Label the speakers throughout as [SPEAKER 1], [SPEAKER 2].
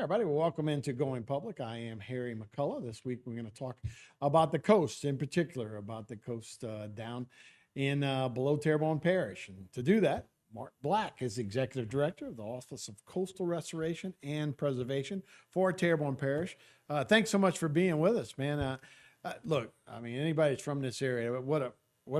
[SPEAKER 1] everybody. Well, welcome into Going Public. I am Harry McCullough. This week, we're going to talk about the coast, in particular, about the coast down in below Terrebonne Parish. And to do that, Mark Black is Executive Director of the Office of Coastal Restoration and Preservation for Terrebonne Parish. Thanks so much for being with us, man. Look, I mean, anybody that's from this area, what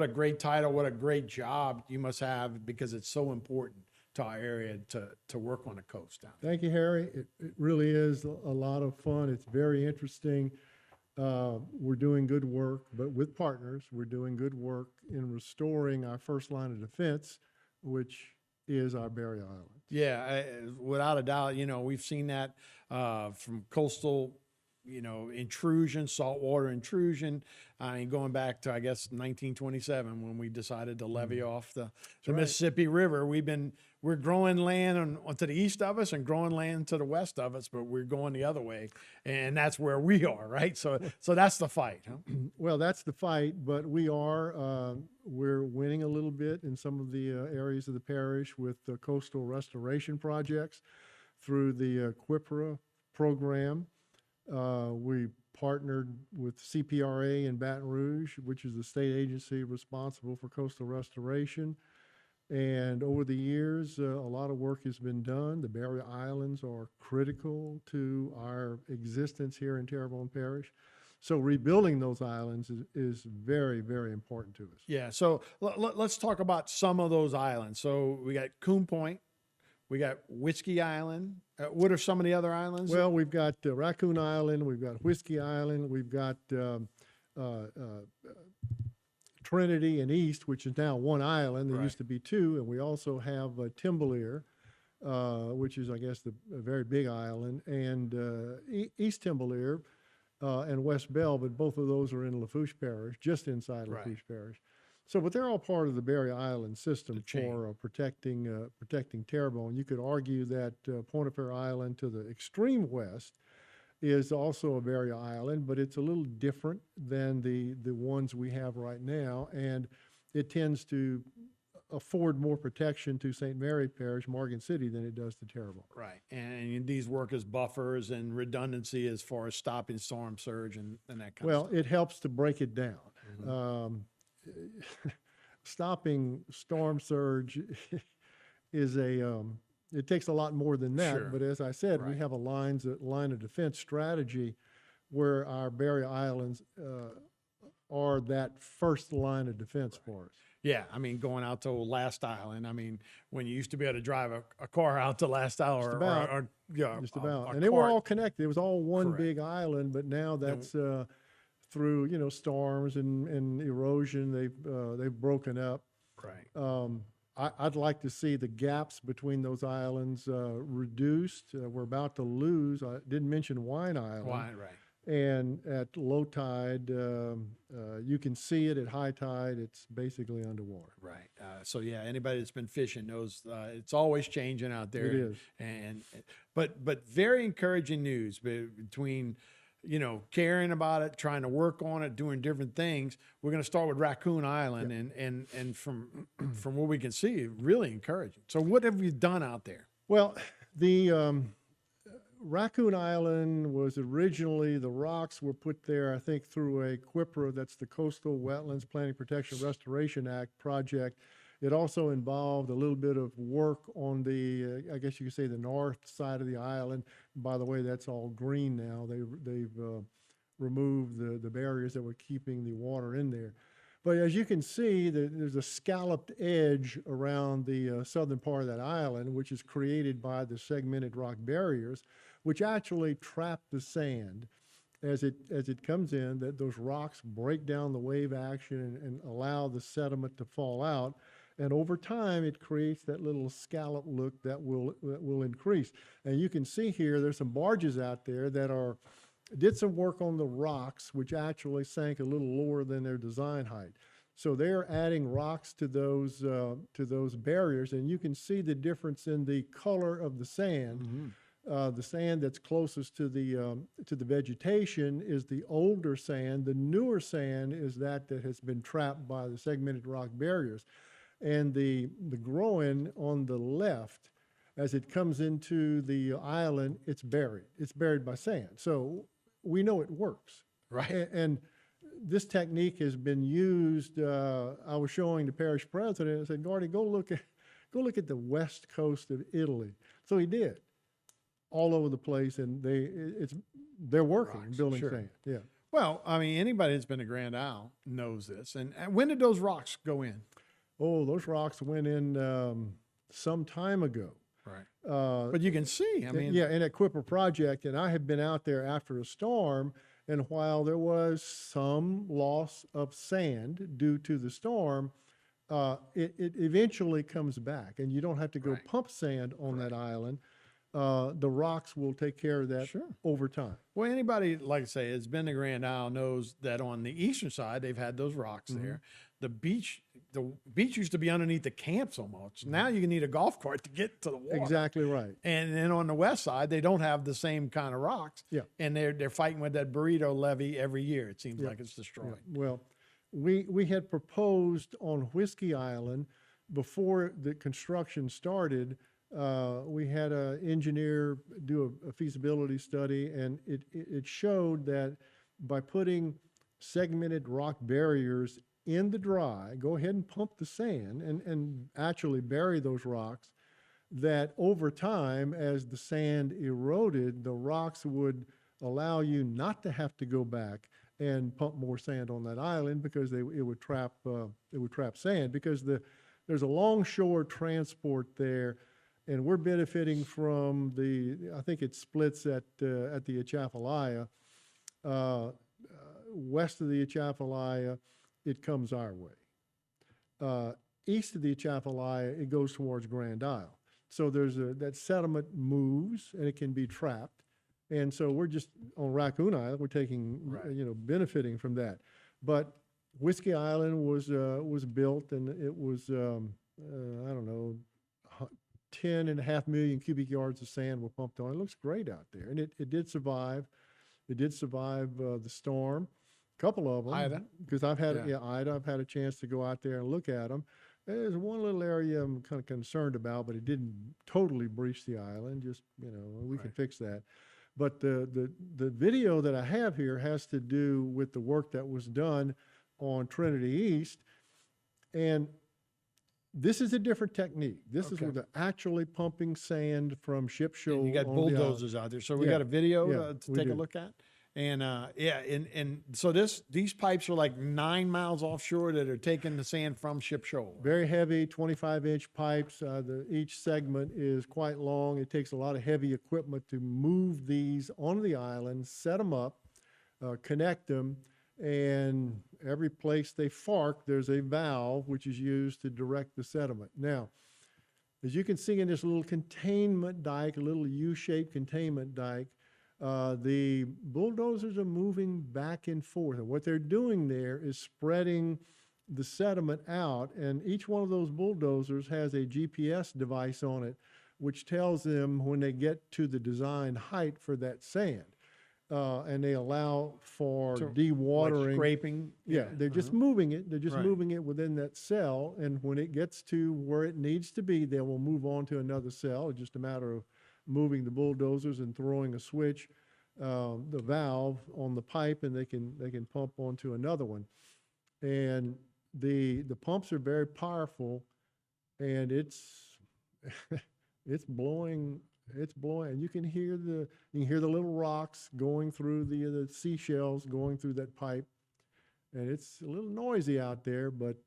[SPEAKER 1] a great title, what a great job you must have, because it's so important to our area to work on the coast down there.
[SPEAKER 2] Thank you, Harry. It really is a lot of fun. It's very interesting. We're doing good work, but with partners, we're doing good work in restoring our first line of defense, which is our barrier islands.
[SPEAKER 1] Yeah, without a doubt, we've seen that from coastal, intrusion, saltwater intrusion. I mean, going back to, I guess, 1927, when we decided to levee off the
[SPEAKER 2] right.
[SPEAKER 1] Mississippi River. We're growing land to the east of us and growing land to the west of us, but we're going the other way, and that's where we are, right? So that's the fight. Huh?
[SPEAKER 2] Well, that's the fight, but we're winning a little bit in some of the areas of the parish with the coastal restoration projects through the QIPRA program. We partnered with CPRA in Baton Rouge, which is the state agency responsible for coastal restoration. And over the years, a lot of work has been done. The barrier islands are critical to our existence here in Terrebonne Parish. So rebuilding those islands is very, very important to us.
[SPEAKER 1] Yeah, so let's talk about some of those islands. So we got Coon Point, we got Whiskey Island. What are some of the other islands?
[SPEAKER 2] Well, we've got Raccoon Island, we've got Whiskey Island, we've got Trinity and East, which is now one island. There used to be two, and we also have Timbalier, which is, I guess, a very big island, and East Timbalier and West Bell, but both of those are in Lafourche Parish, just inside Lafourche Parish. So, but they're all part of the barrier island system for protecting Terrebonne. You could argue that Pointe-à-Pierre Island to the extreme west is also a barrier island, but it's a little different than the ones we have right now, and it tends to afford more protection to St. Mary Parish, Morgan City, than it does to Terrebonne.
[SPEAKER 1] Right, and these work as buffers and redundancy as far as stopping storm surge and that kind of stuff.
[SPEAKER 2] Well, it helps to break it down. Mm-hmm. Stopping storm surge is it takes a lot more than that. Sure. But as I said, we have a line of defense strategy where our barrier islands are that first line of defense for us.
[SPEAKER 1] Yeah, I mean, going out to Last Island. I mean, when you used to be able to drive a car out to Last Island,
[SPEAKER 2] just about, and they were all connected. It was all one big island, but now that's through storms and erosion, they've broken up.
[SPEAKER 1] Right.
[SPEAKER 2] I'd like to see the gaps between those islands reduced. We're about to lose. I didn't mention Wine Island.
[SPEAKER 1] Right.
[SPEAKER 2] And at low tide, you can see it. At high tide, it's basically underwater.
[SPEAKER 1] Right. So yeah, anybody that's been fishing knows it's always changing out there.
[SPEAKER 2] It is.
[SPEAKER 1] But very encouraging news between caring about it, trying to work on it, doing different things. We're going to start with Raccoon Island, and from what we can see, really encouraging. So what have you done out there?
[SPEAKER 2] Well, the Raccoon Island was originally, the rocks were put there, I think, through a QIPRA, that's the Coastal Wetlands Planning Protection Restoration Act project. It also involved a little bit of work on the, I guess you could say, the north side of the island. By the way, that's all green now. They've removed the barriers that were keeping the water in there. But as you can see, there's a scalloped edge around the southern part of that island, which is created by the segmented rock barriers, which actually trap the sand as it comes in. That those rocks break down the wave action and allow the sediment to fall out. And over time, it creates that little scallop look that will increase. And you can see here, there's some barges out there that did some work on the rocks, which actually sank a little lower than their design height. So they're adding rocks to those barriers, and you can see the difference in the color of the sand. Mm-hmm. The sand that's closest to the vegetation is the older sand. The newer sand is that has been trapped by the segmented rock barriers. And the growing on the left as it comes into the island, it's buried. It's buried by sand. So we know it works.
[SPEAKER 1] Right.
[SPEAKER 2] And this technique has been used. I was showing the parish president. I said, "Gordy, go look at the west coast of Italy." So he did, all over the place, and they're working,
[SPEAKER 1] Rocks,
[SPEAKER 2] building
[SPEAKER 1] sure.
[SPEAKER 2] sand. Yeah.
[SPEAKER 1] Well, I mean, anybody that's been to Grand Isle knows this. And when did those rocks go in?
[SPEAKER 2] Oh, those rocks went in some time ago.
[SPEAKER 1] Right.
[SPEAKER 2] Uh,
[SPEAKER 1] But you can see, I mean,
[SPEAKER 2] yeah, in that Quipper project, and I have been out there after a storm, and while there was some loss of sand due to the storm, it eventually comes back, and you don't have to go
[SPEAKER 1] Right.
[SPEAKER 2] pump sand on that island. The rocks will take care of that
[SPEAKER 1] Sure.
[SPEAKER 2] over time.
[SPEAKER 1] Well, anybody, like I say, has been to Grand Isle knows that on the eastern side, they've had those rocks there. The beach used to be underneath the camp so much. Now you need a golf cart to get to the water.
[SPEAKER 2] Exactly right.
[SPEAKER 1] And then on the west side, they don't have the same kind of rocks.
[SPEAKER 2] Yeah.
[SPEAKER 1] And they're fighting with that burrito levee every year. It seems like it's destroyed.
[SPEAKER 2] Well, we had proposed on Whiskey Island before the construction started. We had an engineer do a feasibility study, and it showed that by putting segmented rock barriers in the dry, go ahead and pump the sand and actually bury those rocks, that over time, as the sand eroded, the rocks would allow you not to have to go back and pump more sand on that island, because it would trap sand, because there's a longshore transport there, and we're benefiting from I think it splits at the Atchafalaya. West of the Atchafalaya, it comes our way. East of the Atchafalaya, it goes towards Grand Isle. So that sediment moves, and it can be trapped. And so we're just on Raccoon Island, we're taking, benefiting from that. But Whiskey Island was built, and it was, I don't know, 10.5 million cubic yards of sand were pumped on. It looks great out there, and it did survive. It did survive the storm, a couple of them.
[SPEAKER 1] Ida.
[SPEAKER 2] Because Ida, I've had a chance to go out there and look at them. There's one little area I'm kind of concerned about, but it didn't totally breach the island. Just, we can fix that. But the video that I have here has to do with the work that was done on Trinity East. And this is a different technique. This is where they're actually pumping sand from Ship Shoal.
[SPEAKER 1] And you got
[SPEAKER 2] on the island.
[SPEAKER 1] bulldozers out there. So we got a video to
[SPEAKER 2] we
[SPEAKER 1] take a
[SPEAKER 2] do.
[SPEAKER 1] look at. And and so these pipes are like 9 miles offshore that are taking the sand from Ship Shoal.
[SPEAKER 2] Very heavy, 25-inch pipes. Each segment is quite long. It takes a lot of heavy equipment to move these onto the island, set them up, connect them, and every place they fork, there's a valve which is used to direct the sediment. Now, as you can see in this little containment dike, a little U-shaped containment dike, the bulldozers are moving back and forth. And what they're doing there is spreading the sediment out. And each one of those bulldozers has a GPS device on it, which tells them when they get to the design height for that sand. And they allow for dewatering.
[SPEAKER 1] Like scraping.
[SPEAKER 2] Yeah, they're just moving it. They're just
[SPEAKER 1] Right.
[SPEAKER 2] moving it within that cell. And when it gets to where it needs to be, they will move on to another cell. It's just a matter of moving the bulldozers and throwing a switch, the valve on the pipe, and they can pump onto another one. And the pumps are very powerful, and it's blowing, and you can hear the little rocks going through the seashells going through that pipe, and it's a little noisy out there, but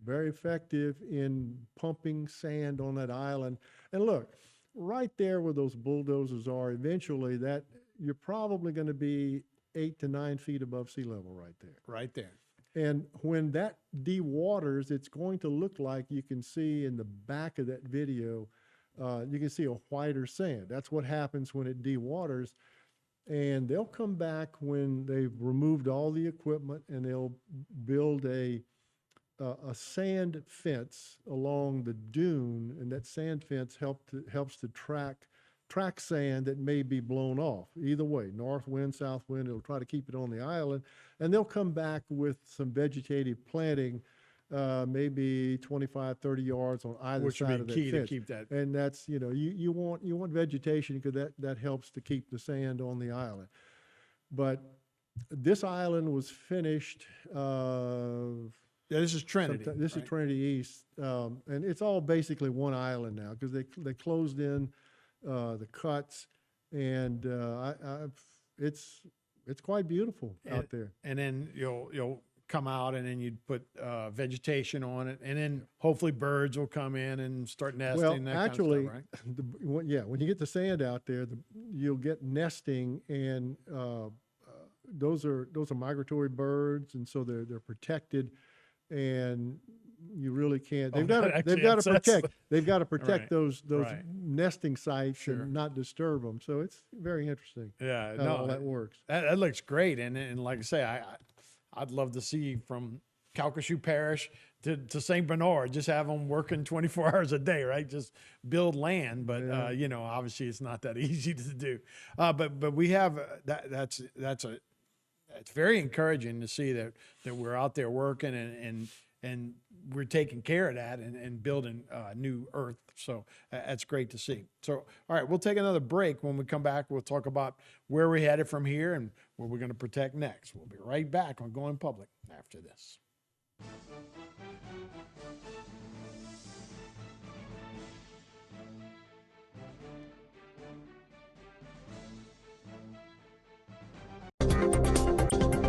[SPEAKER 2] very effective in pumping sand on that island. And look, right there where those bulldozers are, eventually that you're probably going to be 8 to 9 feet above sea level right there.
[SPEAKER 1] Right there.
[SPEAKER 2] And when that dewaters, it's going to look like, you can see in the back of that video, you can see a whiter sand. That's what happens when it dewaters. And they'll come back when they've removed all the equipment, and they'll build a sand fence along the dune, and that sand fence helps to track sand that may be blown off. Either way, north wind, south wind, it'll try to keep it on the island. And they'll come back with some vegetative planting maybe 25, 30 yards on either
[SPEAKER 1] Which
[SPEAKER 2] side
[SPEAKER 1] would
[SPEAKER 2] of
[SPEAKER 1] be
[SPEAKER 2] that
[SPEAKER 1] key to
[SPEAKER 2] fence.
[SPEAKER 1] keep that.
[SPEAKER 2] And that's, you want vegetation because that helps to keep the sand on the island. But this island was finished,
[SPEAKER 1] Yeah, this is Trinity.
[SPEAKER 2] this is
[SPEAKER 1] right?
[SPEAKER 2] Trinity East, and it's all basically one island now because they closed in the cuts, and it's quite beautiful out there.
[SPEAKER 1] And then you'll come out, and then you'd put vegetation on it, and then hopefully birds will come in and start nesting.
[SPEAKER 2] Well,
[SPEAKER 1] that
[SPEAKER 2] actually,
[SPEAKER 1] kind of stuff, right?
[SPEAKER 2] when you get the sand out there, you'll get nesting, and those are migratory birds, and so they're protected, and you really can't. They've got to protect
[SPEAKER 1] Right,
[SPEAKER 2] those
[SPEAKER 1] right.
[SPEAKER 2] nesting sites
[SPEAKER 1] Sure.
[SPEAKER 2] and not disturb them. So it's very interesting
[SPEAKER 1] Yeah,
[SPEAKER 2] how all that works.
[SPEAKER 1] That looks great, and like I say, I'd love to see from Calcasieu Parish to St. Bernard, just have them working 24 hours a day, right? Just build land, but obviously it's not that easy to do. But we have it's very encouraging to see that we're out there working and we're taking care of that and building new earth. So that's great to see. So, all right, we'll take another break. When we come back, we'll talk about where we're headed from here and what we're going to protect next. We'll be right back on Going Public after this.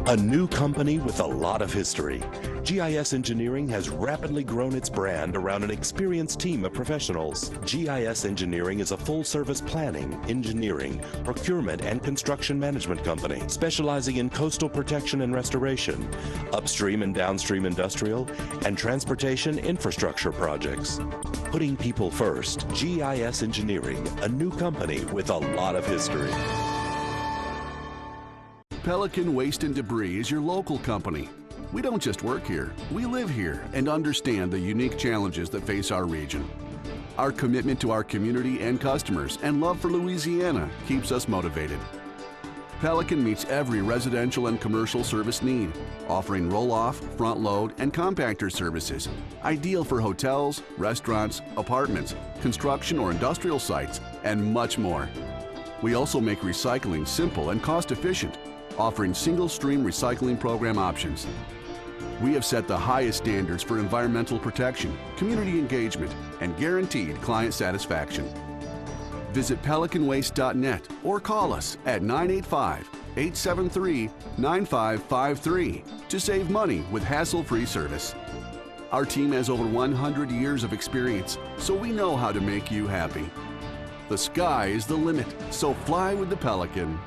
[SPEAKER 3] A new company with a lot of history. GIS Engineering has rapidly grown its brand around an experienced team of professionals. GIS Engineering is a full-service planning, engineering, procurement, and construction management company specializing in coastal protection and restoration, upstream and downstream industrial, and transportation infrastructure projects. Putting people first, GIS Engineering, a new company with a lot of history.
[SPEAKER 4] Pelican Waste and Debris is your local company. We don't just work here, we live here and understand the unique challenges that face our region. Our commitment to our community and customers and love for Louisiana keeps us motivated. Pelican meets every residential and commercial service need, offering roll-off, front-load, and compactor services, ideal for hotels, restaurants, apartments, construction or industrial sites, and much more. We also make recycling simple and cost-efficient, offering single-stream recycling program options. We have set the highest standards for environmental protection, community engagement, and guaranteed client satisfaction. Visit pelicanwaste.net or call us at 985-873-9553 to save money with hassle-free service. Our team has over 100 years of experience, so we know how to make you happy. The sky is the limit, so fly with the Pelican.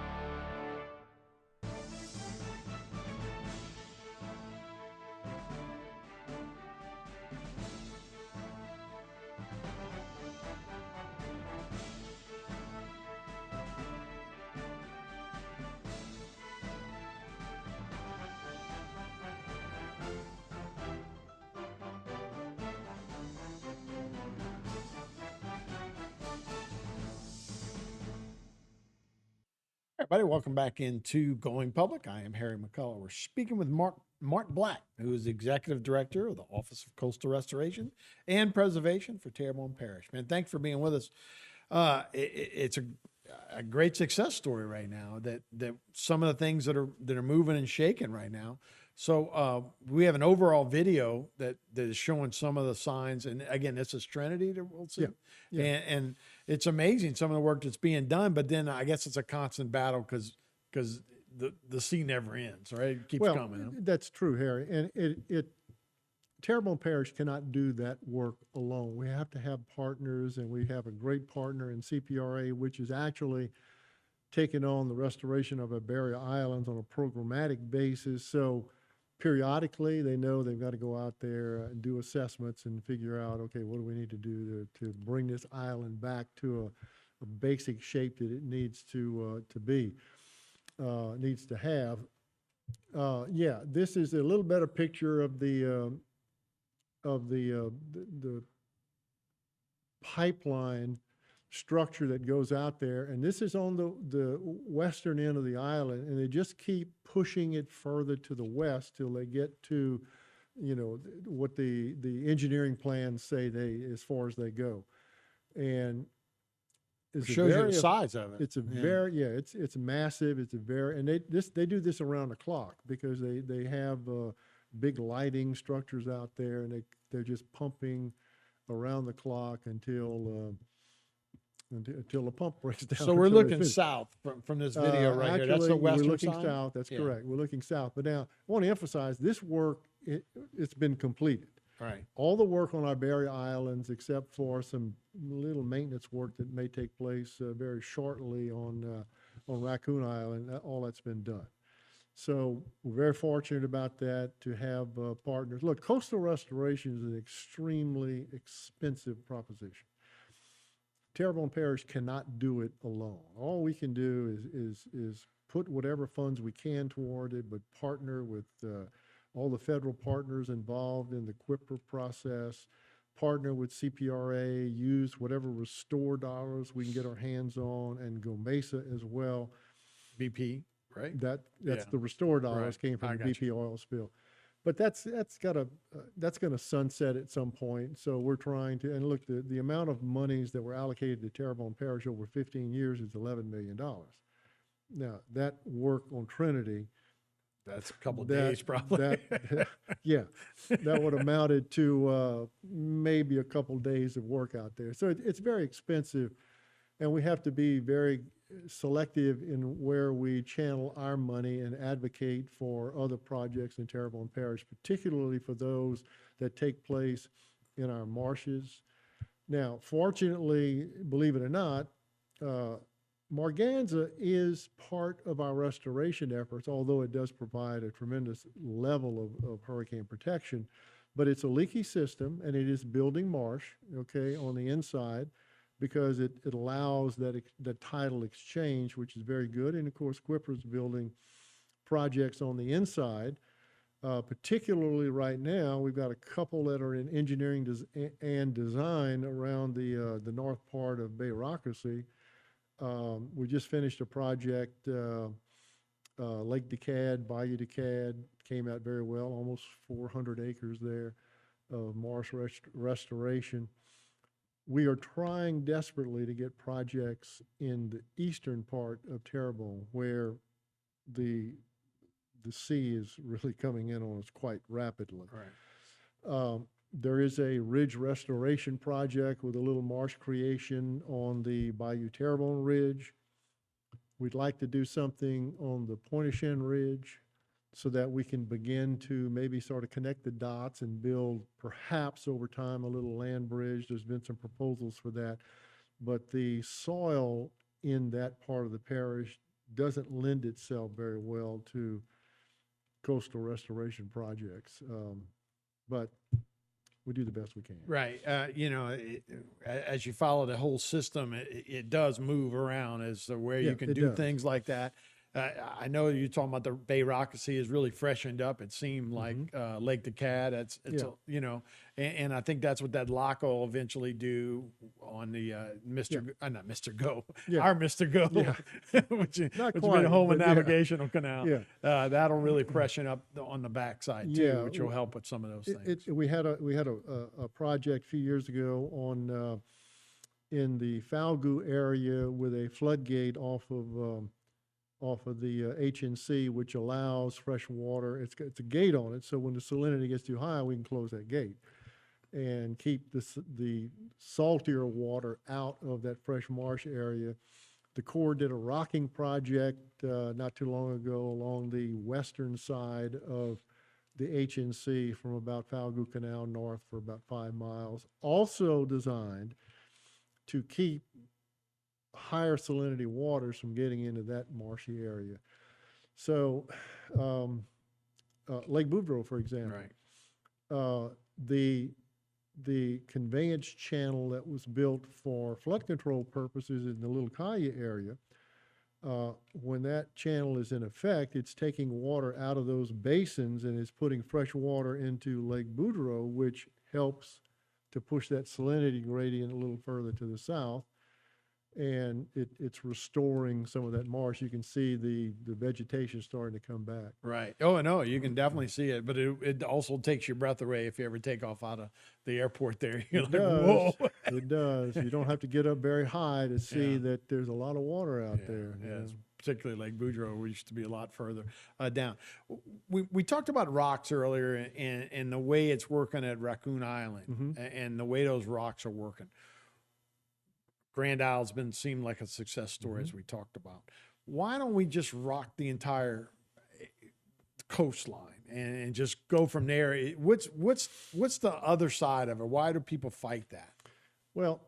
[SPEAKER 1] Everybody, welcome back into Going Public. I am Harry McCullough. We're speaking with Mark Black, who is the Executive Director of the Office of Coastal Restoration and Preservation for Terrebonne Parish. Man, thanks for being with us. It's a great success story right now. That some of the things that are moving and shaking right now. So we have an overall video that is showing some of the signs, and again, this is Trinity that we'll see.
[SPEAKER 2] Yeah.
[SPEAKER 1] And it's amazing some of the work that's being done, but then I guess it's a constant battle because the sea never ends, right? It keeps coming. Huh?
[SPEAKER 2] That's true, Harry. And Terrebonne Parish cannot do that work alone. We have to have partners, and we have a great partner in CPRA, which is actually taking on the restoration of our barrier islands on a programmatic basis. So periodically, they know they've got to go out there and do assessments and figure out, okay, what do we need to do to bring this island back to a basic shape that it needs to be, needs to have. Yeah, this is a little better picture of the pipeline structure that goes out there, and this is on the western end of the island, and they just keep pushing it further to the west till they get to what the engineering plans say as far as they go. And
[SPEAKER 1] It
[SPEAKER 2] it's a
[SPEAKER 1] shows you
[SPEAKER 2] very
[SPEAKER 1] the size of it.
[SPEAKER 2] it's a
[SPEAKER 1] Yeah.
[SPEAKER 2] very, it's massive. It's a very, and they do this around the clock because they have big lighting structures out there, and they're just pumping around the clock until the pump breaks down.
[SPEAKER 1] So we're
[SPEAKER 2] until they
[SPEAKER 1] looking
[SPEAKER 2] finish.
[SPEAKER 1] south from this video right here. That's the
[SPEAKER 2] Actually,
[SPEAKER 1] western
[SPEAKER 2] we're looking
[SPEAKER 1] side?
[SPEAKER 2] south. That's
[SPEAKER 1] Yeah.
[SPEAKER 2] correct. We're looking south. But now I want to emphasize this work. It's been completed.
[SPEAKER 1] Right.
[SPEAKER 2] All the work on our barrier islands, except for some little maintenance work that may take place very shortly on Raccoon Island, all that's been done. So we're very fortunate about that to have partners. Look, coastal restoration is an extremely expensive proposition. Terrebonne Parish cannot do it alone. All we can do is put whatever funds we can toward it, but partner with all the federal partners involved in the QIPR process, partner with CPRA, use whatever restore dollars we can get our hands on, and Go Mesa as well.
[SPEAKER 1] BP, right?
[SPEAKER 2] That's
[SPEAKER 1] Yeah.
[SPEAKER 2] the restore dollars
[SPEAKER 1] Right.
[SPEAKER 2] came
[SPEAKER 1] I
[SPEAKER 2] from the
[SPEAKER 1] got you.
[SPEAKER 2] BP oil spill. But that's going to sunset at some point. So we're trying to, and look, the amount of monies that were allocated to Terrebonne Parish over 15 years is $11 million. Now, that work on Trinity,
[SPEAKER 1] That's a couple of
[SPEAKER 2] that-
[SPEAKER 1] days probably.
[SPEAKER 2] yeah, that would have amounted to maybe a couple days of work out there. So it's very expensive, and we have to be very selective in where we channel our money and advocate for other projects in Terrebonne Parish, particularly for those that take place in our marshes. Now, fortunately, believe it or not, Marganza is part of our restoration efforts, although it does provide a tremendous level of hurricane protection. But it's a leaky system, and it is building marsh, okay, on the inside, because it allows that tidal exchange, which is very good. And of course, QIPR is building projects on the inside. Particularly right now, we've got a couple that are in engineering and design around the north part of Bay Rockasee. We just finished a project, Lake Decad, Bayou Decad, came out very well, almost 400 acres there of marsh restoration. We are trying desperately to get projects in the eastern part of Terrebonne where the sea is really coming in on us quite rapidly.
[SPEAKER 1] Right.
[SPEAKER 2] There is a ridge restoration project with a little marsh creation on the Bayou Terrebonne Ridge. We'd like to do something on the Pointe-aux-Chênes Ridge so that we can begin to maybe sort of connect the dots and build perhaps over time a little land bridge. There's been some proposals for that. But the soil in that part of the parish doesn't lend itself very well to coastal restoration projects. But we do the best we can.
[SPEAKER 1] Right. As you follow the whole system, it does move around as to where
[SPEAKER 2] Yeah,
[SPEAKER 1] you can
[SPEAKER 2] it
[SPEAKER 1] do
[SPEAKER 2] does.
[SPEAKER 1] things like that. I know you're talking about the Bay Rockasee is really freshened up. It seemed like Lake Decad. It's
[SPEAKER 2] Yeah.
[SPEAKER 1] and I think that's what that lock will eventually do on the not Mr. Go,
[SPEAKER 2] Yeah.
[SPEAKER 1] our Mr. Go,
[SPEAKER 2] Yeah.
[SPEAKER 1] which
[SPEAKER 2] Not
[SPEAKER 1] has
[SPEAKER 2] quite,
[SPEAKER 1] been a home
[SPEAKER 2] but yeah.
[SPEAKER 1] navigational canal.
[SPEAKER 2] Yeah.
[SPEAKER 1] That'll really freshen up on the backside too,
[SPEAKER 2] Yeah.
[SPEAKER 1] which will help with some of those things.
[SPEAKER 2] We had a project a few years ago on in the Falgout area with a floodgate off of the HNC, which allows fresh water. It's a gate on it, so when the salinity gets too high, we can close that gate and keep the saltier water out of that fresh marsh area. The Corps did a rocking project not too long ago along the western side of the HNC from about Falgout Canal north for about 5 miles, also designed to keep higher salinity waters from getting into that marshy area. So Lake Boudreaux, for example,
[SPEAKER 1] Right.
[SPEAKER 2] the conveyance channel that was built for flood control purposes in the Little Kaya area, when that channel is in effect, it's taking water out of those basins and is putting fresh water into Lake Boudreaux, which helps to push that salinity gradient a little further to the south. and it's restoring some of that marsh. You can see the vegetation starting to come back.
[SPEAKER 1] Right. Oh, no, you can definitely see it, but it also takes your breath away if you ever take off out of the airport there. You're
[SPEAKER 2] It
[SPEAKER 1] like,
[SPEAKER 2] does.
[SPEAKER 1] whoa.
[SPEAKER 2] It does. You don't have to get up very high to see
[SPEAKER 1] Yeah.
[SPEAKER 2] that there's a lot of water out there. you
[SPEAKER 1] Yeah,
[SPEAKER 2] know.
[SPEAKER 1] it's particularly Lake Boudreaux, we used to be a lot further down. We talked about rocks earlier and the way it's working at Raccoon Island and the way those rocks are working. Grand Isle's seemed like a success story as we talked about. Why don't we just rock the entire coastline and just go from there? What's the other side of it? Why do people fight that?
[SPEAKER 2] Well,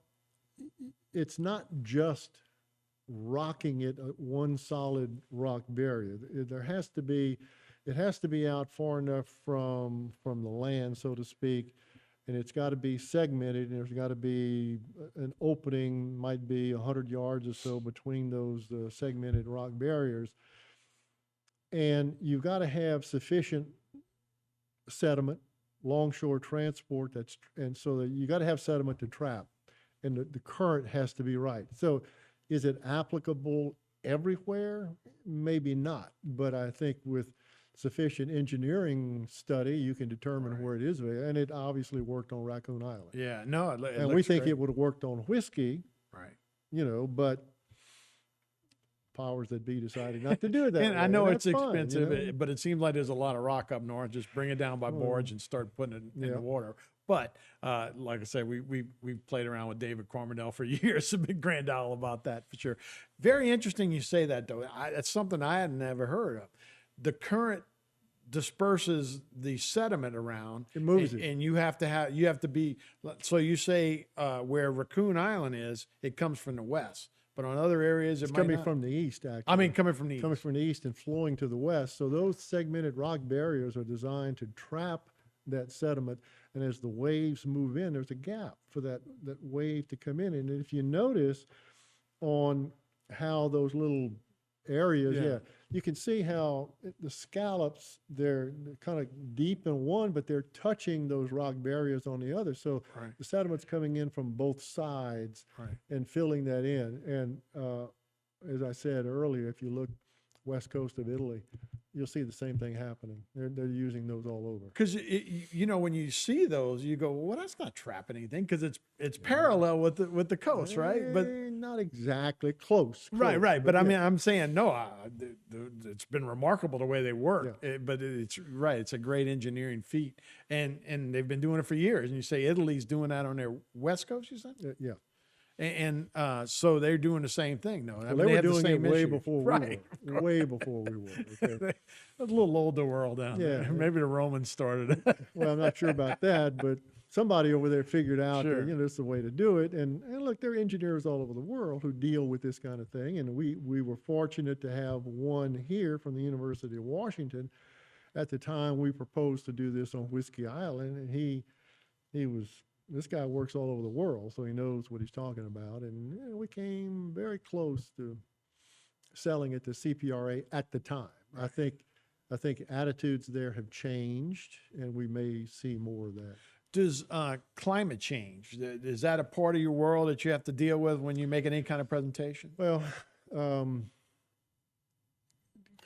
[SPEAKER 2] it's not just rocking it one solid rock barrier. It has to be out far enough from the land, so to speak, and it's got to be segmented, and there's got to be an opening, might be 100 yards or so between those segmented rock barriers, and you've got to have sufficient sediment, longshore transport, and so that you got to have sediment to trap, and the current has to be right. So is it applicable everywhere? Maybe not, but I think with sufficient engineering study, you can determine where it is. And it obviously worked on Raccoon Island.
[SPEAKER 1] Yeah, no, it
[SPEAKER 2] And we
[SPEAKER 1] looks
[SPEAKER 2] think
[SPEAKER 1] great.
[SPEAKER 2] it would have worked on Whiskey,
[SPEAKER 1] Right.
[SPEAKER 2] But powers that be decided not to do it that
[SPEAKER 1] And
[SPEAKER 2] way.
[SPEAKER 1] I know it's
[SPEAKER 2] that's fine,
[SPEAKER 1] expensive, but it seems like there's a lot of rock up north. Just bring it down by barge and start putting it in
[SPEAKER 2] yeah.
[SPEAKER 1] the water. But like I said, we've played around with David Cormandel for years. A big Grand Isle about that for sure. Very interesting you say that though. That's something I had never heard of. The current disperses the sediment around.
[SPEAKER 2] It moves it.
[SPEAKER 1] and you have to be. So you say where Raccoon Island is, it comes from the west, but on other areas it
[SPEAKER 2] It's
[SPEAKER 1] might
[SPEAKER 2] coming
[SPEAKER 1] not.
[SPEAKER 2] from the east, actually.
[SPEAKER 1] I mean, coming from the east.
[SPEAKER 2] Coming from the east and flowing to the west. So those segmented rock barriers are designed to trap that sediment. And as the waves move in, there's a gap for that wave to come in. And if you notice on how those little areas, you can see how the scallops, they're kind of deep in one, but they're touching those rock barriers on the other. So
[SPEAKER 1] Right.
[SPEAKER 2] the sediment's coming in from both sides
[SPEAKER 1] Right.
[SPEAKER 2] and filling that in. And as I said earlier, if you look west coast of Italy, you'll see the same thing happening. They're using those all over.
[SPEAKER 1] Because when you see those, you go, well, that's not trapping anything because it's parallel with the coast, right? But
[SPEAKER 2] Not exactly close.
[SPEAKER 1] right. But I
[SPEAKER 2] yeah.
[SPEAKER 1] mean, I'm saying no. It's been remarkable the way they work. But it's right. It's a great engineering feat, and they've been doing it for years. And you say Italy's doing that on their west coast, you said,
[SPEAKER 2] Yeah.
[SPEAKER 1] and so they're doing the same thing. No,
[SPEAKER 2] Well, they were
[SPEAKER 1] have the
[SPEAKER 2] doing it
[SPEAKER 1] same
[SPEAKER 2] way
[SPEAKER 1] issue.
[SPEAKER 2] before
[SPEAKER 1] Right.
[SPEAKER 2] we were. Way before we were. Okay.
[SPEAKER 1] A little old the world down
[SPEAKER 2] Yeah.
[SPEAKER 1] there. Maybe the Romans started it.
[SPEAKER 2] Well, I'm not sure about that, but somebody over there figured out
[SPEAKER 1] Sure.
[SPEAKER 2] that, this is the way to do it. And look, there are engineers all over the world who deal with this kind of thing. And we were fortunate to have one here from the University of Washington. At the time, we proposed to do this on Whiskey Island, and this guy works all over the world, so he knows what he's talking about. And we came very close to selling it to CPRA at the time. I think attitudes there have changed, and we may see more of that.
[SPEAKER 1] Does climate change, is that a part of your world that you have to deal with when you make any kind of presentation?
[SPEAKER 2] Well,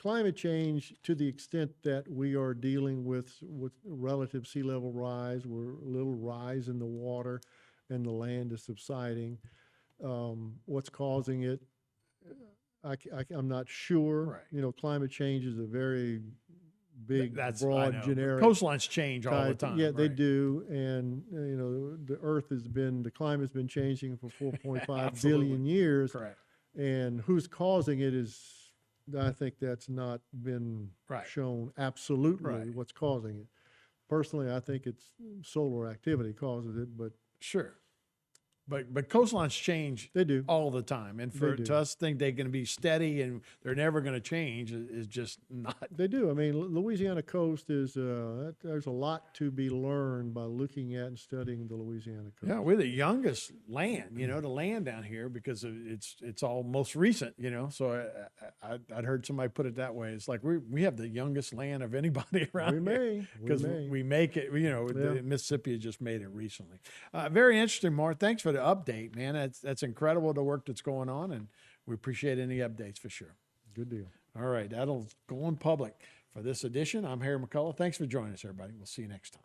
[SPEAKER 2] climate change, to the extent that we are dealing with relative sea level rise, we're a little rise in the water and the land is subsiding. What's causing it, I'm not sure.
[SPEAKER 1] Right.
[SPEAKER 2] Climate change is a very big,
[SPEAKER 1] I
[SPEAKER 2] broad,
[SPEAKER 1] know.
[SPEAKER 2] generic.
[SPEAKER 1] Coastlines change all the
[SPEAKER 2] type.
[SPEAKER 1] time.
[SPEAKER 2] Yeah, they
[SPEAKER 1] right.
[SPEAKER 2] do. And, the climate has been changing for 4.5
[SPEAKER 1] Absolutely.
[SPEAKER 2] billion years.
[SPEAKER 1] Correct.
[SPEAKER 2] And who's causing it I think that's not been
[SPEAKER 1] Right.
[SPEAKER 2] shown absolutely
[SPEAKER 1] Right.
[SPEAKER 2] what's causing it. Personally, I think it's solar activity causes it, but
[SPEAKER 1] Sure. But coastlines change
[SPEAKER 2] they do.
[SPEAKER 1] all the time. And
[SPEAKER 2] They do.
[SPEAKER 1] to us think they're going to be steady and they're never going to change is just not.
[SPEAKER 2] They do. I mean, Louisiana coast is, there's a lot to be learned by looking at and studying the Louisiana coast.
[SPEAKER 1] Yeah, we're the youngest land, the land down here because it's all most recent, So I'd heard somebody put it that way. It's like we have the youngest land of anybody around
[SPEAKER 2] We
[SPEAKER 1] here.
[SPEAKER 2] may.
[SPEAKER 1] Because we make it,
[SPEAKER 2] Yeah.
[SPEAKER 1] Mississippi just made it recently. Very interesting, Mark. Thanks for the update, man. That's incredible, the work that's going on, and we appreciate any updates for sure.
[SPEAKER 2] Good deal.
[SPEAKER 1] All right, that'll go in public for this edition. I'm Harry McCullough. Thanks for joining us, everybody. We'll see you next time.